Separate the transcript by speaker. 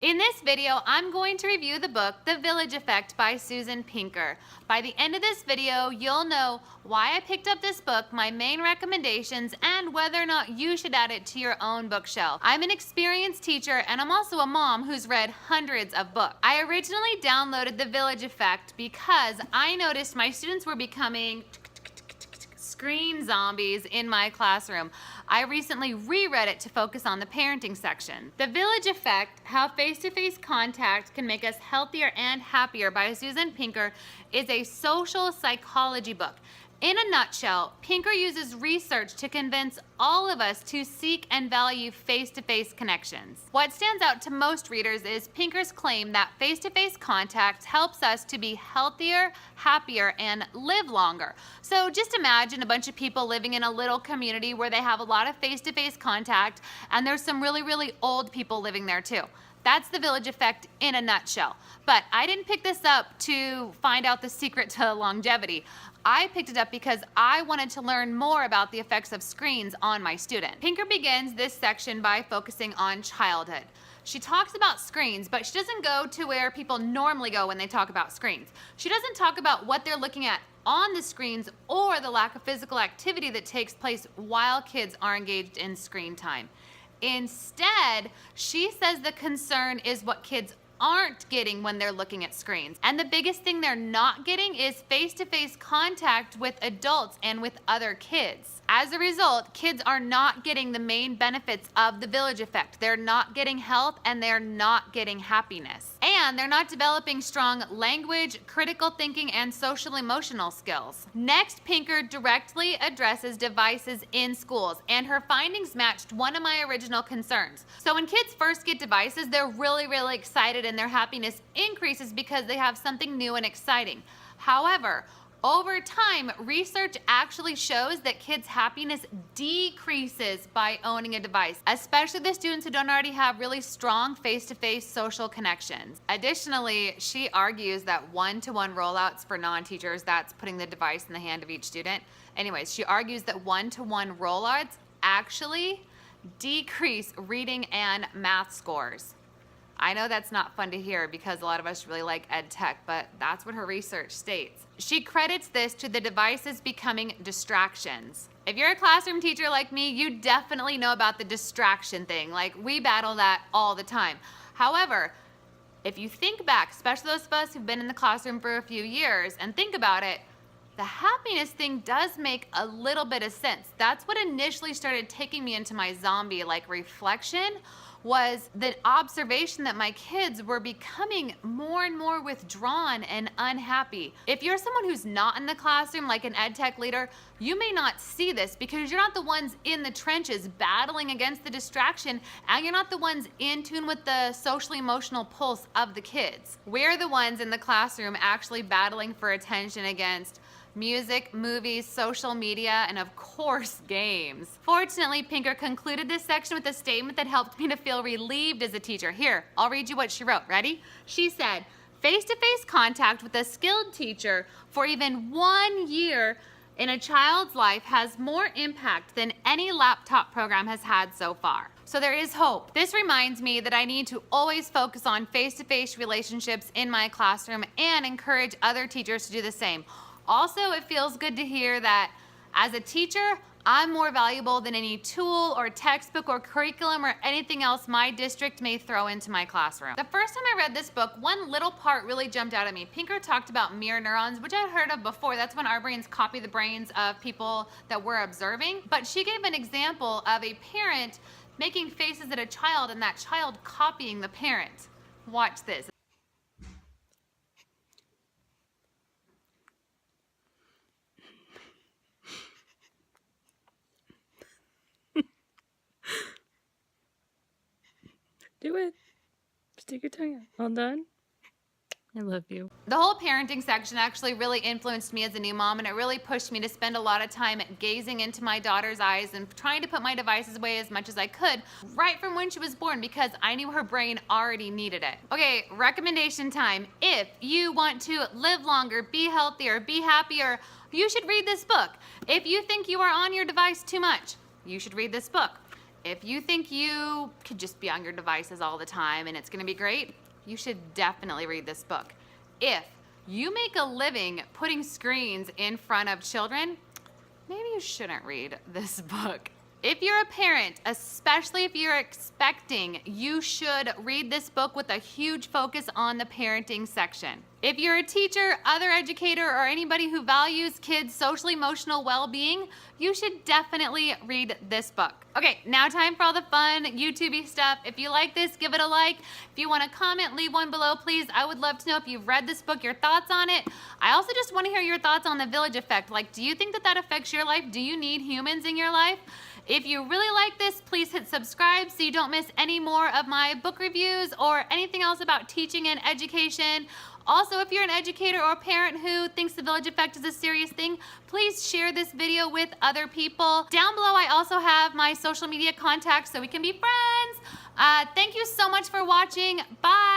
Speaker 1: In this video, I'm going to review the book, The Village Effect by Susan Pinker. By the end of this video, you'll know why I picked up this book, my main recommendations, and whether or not you should add it to your own bookshelf. I'm an experienced teacher, and I'm also a mom who's read hundreds of books. I originally downloaded The Village Effect because I noticed my students were becoming screen zombies in my classroom. I recently reread it to focus on the parenting section. The Village Effect, How Face-to-Face Contact Can Make Us Healthier and Happier by Susan Pinker is a social psychology book. In a nutshell, Pinker uses research to convince all of us to seek and value face-to-face connections. What stands out to most readers is Pinker's claim that face-to-face contact helps us to be healthier, happier, and live longer. So just imagine a bunch of people living in a little community where they have a lot of face-to-face contact, and there's some really old people living there too. That's the Village Effect in a nutshell. But I didn't pick this up to find out the secret to longevity. I picked it up because I wanted to learn more about the effects of screens on my student. Pinker begins this section by focusing on childhood. She talks about screens, but she doesn't go to where people normally go when they talk about screens. She doesn't talk about what they're looking at on the screens or the lack of physical activity that takes place while kids are engaged in screen time. Instead, she says the concern is what kids aren't getting when they're looking at screens. And the biggest thing they're not getting is face-to-face contact with adults and with other kids. As a result, kids are not getting the main benefits of the Village Effect. They're not getting health and they're not getting happiness. And they're not developing strong language, critical thinking, and social emotional skills. Next, Pinker directly addresses devices in schools, and her findings matched one of my original concerns. So when kids first get devices, they're really excited and their happiness increases because they have something new and exciting. However, over time, research actually shows that kids' happiness decreases by owning a device, especially the students who don't already have really strong face-to-face social connections. Additionally, she argues that one-to-one rollouts for non-teachers, that's putting the device in the hand of each student. Anyways, she argues that one-to-one rollouts actually decrease reading and math scores. I know that's not fun to hear because a lot of us really like ed tech, but that's what her research states. She credits this to the devices becoming distractions. If you're a classroom teacher like me, you definitely know about the distraction thing. Like, we battle that all the time. However, if you think back, especially those of us who've been in the classroom for a few years, and think about it, the happiness thing does make a little bit of sense. That's what initially started taking me into my zombie-like reflection, was the observation that my kids were becoming more and more withdrawn and unhappy. If you're someone who's not in the classroom, like an ed tech leader, you may not see this because you're not the ones in the trenches battling against the distraction, and you're not the ones in tune with the socially emotional pulse of the kids. We're the ones in the classroom actually battling for attention against music, movies, social media, and of course, games. Fortunately, Pinker concluded this section with a statement that helped me to feel relieved as a teacher. Here, I'll read you what she wrote. Ready? She said, "Face-to-face contact with a skilled teacher for even 1 year in a child's life has more impact than any laptop program has had so far." So there is hope. This reminds me that I need to always focus on face-to-face relationships in my classroom and encourage other teachers to do the same. Also, it feels good to hear that as a teacher, I'm more valuable than any tool or textbook or curriculum or anything else my district may throw into my classroom. The first time I read this book, one little part really jumped out at me. Pinker talked about mirror neurons, which I'd heard of before. That's when our brains copy the brains of people that we're observing. But she gave an example of a parent making faces at a child and that child copying the parent. Watch this.
Speaker 2: Do it. Stick your tongue out. All done? I love you.
Speaker 1: The whole parenting section actually really influenced me as a new mom, and it really pushed me to spend a lot of time gazing into my daughter's eyes and trying to put my devices away as much as I could right from when she was born because I knew her brain already needed it. Okay, recommendation time. If you want to live longer, be healthier, be happier, you should read this book. If you think you are on your device too much, you should read this book. If you think you could just be on your devices all the time and it's gonna be great, you should definitely read this book. If you make a living putting screens in front of children, maybe you shouldn't read this book. If you're a parent, especially if you're expecting, you should read this book with a huge focus on the parenting section. If you're a teacher, other educator, or anybody who values kids' social emotional well-being, you should definitely read this book. Okay, now time for all the fun YouTube-y stuff. If you like this, give it a like. If you want to comment, leave one below, please. I would love to know if you've read this book, your thoughts on it. I also just want to hear your thoughts on the village effect. Like, do you think that that affects your life? Do you need humans in your life? If you really like this, please hit subscribe so you don't miss any more of my book reviews or anything else about teaching and education. Also, if you're an educator or a parent who thinks the village effect is a serious thing, please share this video with other people. Down below, I also have my social media contacts so we can be friends. Thank you so much for watching. Bye.